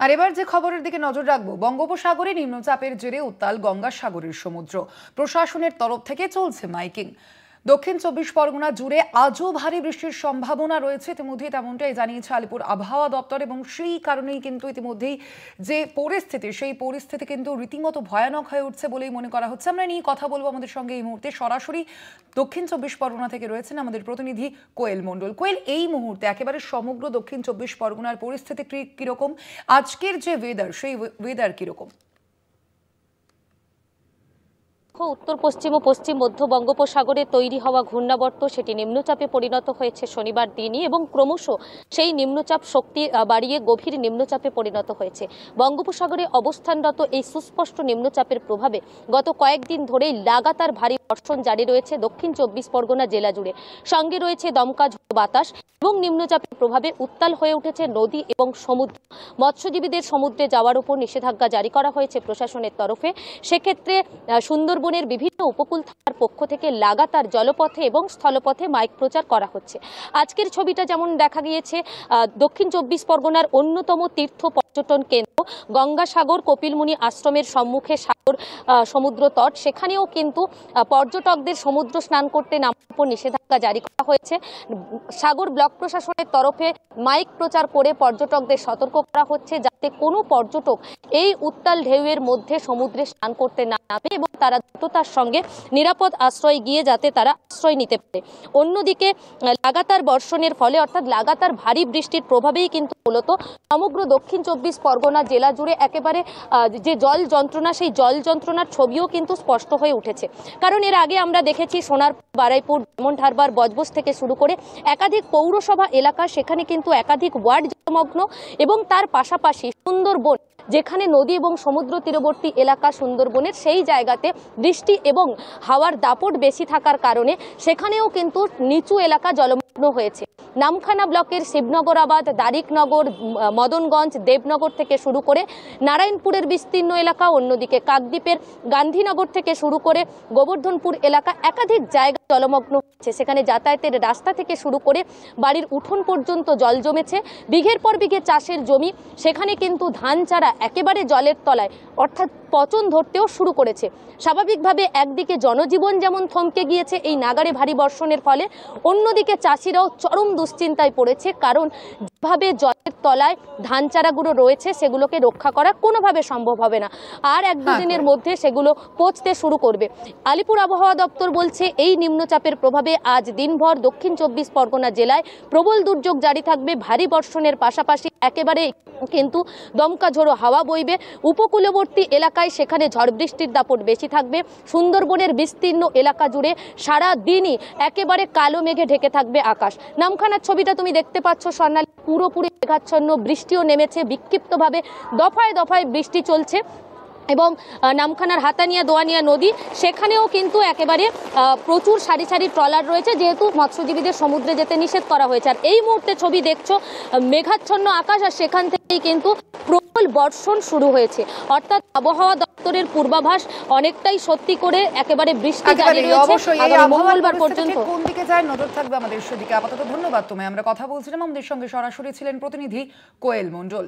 আর এবার যে খবরের দিকে নজর রাখবো, বঙ্গোপসাগরে নিম্নচাপের জেরে উত্তাল গঙ্গাসাগরের সমুদ্র। প্রশাসনের তরফ থেকে চলছে মাইকিং। দক্ষিণ ২৪ পরগনা জুড়ে আজও ভারী বৃষ্টির সম্ভাবনা রয়েছে, ইতিমধ্যেই তেমনটাই জানিয়েছে আলিপুর আবহাওয়া দপ্তর। এবং সেই কারণেই কিন্তু ইতিমধ্যেই যে পরিস্থিতি, সেই পরিস্থিতি কিন্তু রীতিমতো ভয়ানক হয়ে উঠছে বলেই মনে করা হচ্ছে। আমরা নিয়ে কথা বলবো, আমাদের সঙ্গে এই মুহূর্তে সরাসরি দক্ষিণ ২৪ পরগনা থেকে রয়েছেন আমাদের প্রতিনিধি কোয়েল মণ্ডল। কোয়েল, এই মুহূর্তে একেবারে সমগ্র দক্ষিণ ২৪ পরগনার পরিস্থিতি কিরকম? আজকের যে ওয়েদার, সেই ওয়েদার কিরকম? উত্তর পশ্চিম ও পশ্চিম মধ্য বঙ্গোপসাগরে তৈরি হওয়া ঘূর্ণাবর্ত সেটি নিম্নচাপে পরিণত হয়েছে শনিবার দিনই, এবং ক্রমশ সেই নিম্নচাপ শক্তি বাড়িয়ে গভীর নিম্নচাপে পরিণত হয়েছে। বঙ্গোপসাগরে অবস্থানরত এই সুস্পষ্ট নিম্নচাপের প্রভাবে গত কয়েকদিন ধরেই লাগাতার ভারী বর্ষণ জারি রয়েছে দক্ষিণ ২৪ পরগনা জেলা জুড়ে। সঙ্গে রয়েছে দমকা ঝড়ো বাতাস এবং নিম্নচাপের প্রভাবে উত্তাল হয়ে উঠেছে নদী এবং সমুদ্র। মৎস্যজীবীদের সমুদ্রে যাওয়ার উপর নিষেধাজ্ঞা জারি করা হয়েছে প্রশাসনের তরফে। সেক্ষেত্রে সুন্দরবনের বিভিন্ন উপকূল থানার পক্ষ থেকে লাগাতার জলপথে এবং স্থলপথে মাইক প্রচার করা হচ্ছে। আজকের ছবিটা যেমন দেখা গিয়েছে, দক্ষিণ ২৪ পরগনার অন্যতম তীর্থ পর্যটন কেন্দ্র গঙ্গাসাগর কপিলমুনি আশ্রমের সম্মুখে সাগর সমুদ্র তট, সেখানেও কিন্তু পর্যটকদের সমুদ্র স্নান করতে নামার উপর নিষেধাজ্ঞা জারি করা হয়েছে। সাগর ব্লক প্রশাসনের তরফে মাইক প্রচার করে পর্যটকদের সতর্ক করা হচ্ছে যাতে কোনো পর্যটক এই উত্তাল ঢেউয়ের মধ্যে সমুদ্রে স্নান করতে না নামে এবং তারা দ্রুততার সঙ্গে নিরাপদ আশ্রয় গিয়ে যাতে তারা আশ্রয় নিতে পারে। অন্যদিকে লাগাতার বর্ষণের ফলে, অর্থাৎ লাগাতার ভারী বৃষ্টির প্রভাবেই কিন্তু মূলত সমগ্র দক্ষিণ ২৪ পরগনা জেলা জুড়ে একেবারে যে জল যন্ত্রণা, সেই জল যন্ত্রণার ছবিও কিন্তু স্পষ্ট হয়ে উঠেছে। কারণ এর আগে আমরা দেখেছি সোনারপুর, বারুইপুর, ডায়মন্ড হারবার, বজবজ থেকে শুরু করে একাধিক পৌরসভা এলাকা, সেখানে কিন্তু একাধিক ওয়ার্ড জলমগ্ন, এবং তার পাশাপাশি সুন্দরবন, যেখানে নদী এবং সমুদ্র তীরবর্তী এলাকা সুন্দরবনের, সেই জায়গাতে বৃষ্টি এবং হাওয়ার দাপট বেশি থাকার কারণে সেখানেও কিন্তু নিচু এলাকা জলমগ্ন হয়েছে। নামখানা ব্লকের শিবনগরাবাদ, দারিকনগর, মদনগঞ্জ, দেবনগর থেকে শুরু করে নারায়ণপুরের বিস্তীর্ণ এলাকা, অন্যদিকে কাকদ্বীপের গান্ধীনগর থেকে শুরু করে গোবর্ধনপুর এলাকা, একাধিক জায়গা জলমগ্ন হচ্ছে। সেখানে যাতায়াতের রাস্তা থেকে শুরু করে বাড়ির উঠোন পর্যন্ত জল জমেছে। বিঘের পর বিঘে চাষের জমি, সেখানে কিন্তু ধান চারা একেবারে জলের তলায়, অর্থাৎ পচন ধরতেও শুরু করেছে। স্বাভাবিকভাবে একদিকে জনজীবন যেমন থমকে গিয়েছে এই নাগাড়ে ভারী বর্ষণের ফলে, অন্যদিকে চাষিরাও চরম দুশ্চিন্তায় পড়েছে, কারণ যেভাবে জলের তলায় ধান চারাগুলো রয়েছে সেগুলোকে রক্ষা করা কোনোভাবে সম্ভব হবে না, আর এক দুদিনের মধ্যে সেগুলো পচতে শুরু করবে। আলিপুর আবহাওয়া দপ্তর বলছে এই নিম্নচাপের প্রভাবে আজ দিনভর দক্ষিণ ২৪ পরগনা জেলায় প্রবল দুর্যোগ জারি থাকবে। ভারী বর্ষণের পাশাপাশি একেবারে কিন্তু দমকা ঝোড়ো হাওয়া বইবে। উপকূলবর্তী এলাকায় সেখানে ঝড় বৃষ্টির দাপট বেশি থাকবে। সুন্দরবনের বিস্তীর্ণ এলাকা জুড়ে সারা দিনই একেবারে কালো মেঘে ঢেকে থাকবে আকাশ। নামখানার ছবিটা তুমি দেখতে পাচ্ছ স্বর্ণালী, পুরোপুরি মেঘাচ্ছন্ন, বৃষ্টিও নেমেছে বিক্ষিপ্তভাবে, দফায় দফায় বৃষ্টি চলছে। এবং নামখানার হাতানিয়া দোয়ানিয়া নদী, সেখানেও কিন্তু একেবারে প্রচুর সারি সারি ট্রলার রয়েছে, যেহেতু মৎস্যজীবীদের সমুদ্রে যেতে নিষেধ করা হয়েছে। আর এই মুহূর্তে ছবি দেখছো, মেঘাচ্ছন্ন আকাশ, আর সেখান থেকেই কিন্তু প্রবল বর্ষণ শুরু হয়েছে। অর্থাৎ আবহাওয়া দপ্তরের পূর্বাভাস অনেকটাই সত্যি করে একেবারে বৃষ্টি জারি রয়েছে মঙ্গলবার পর্যন্ত। কোন দিকে যায় নজর থাকবে আমাদের সেদিকে। আপাতত ধন্যবাদ তোমায়। আমরা কথা বলছিলাম, আমাদের সঙ্গে সরাসরি ছিলেন প্রতিনিধি কোয়েল মণ্ডল।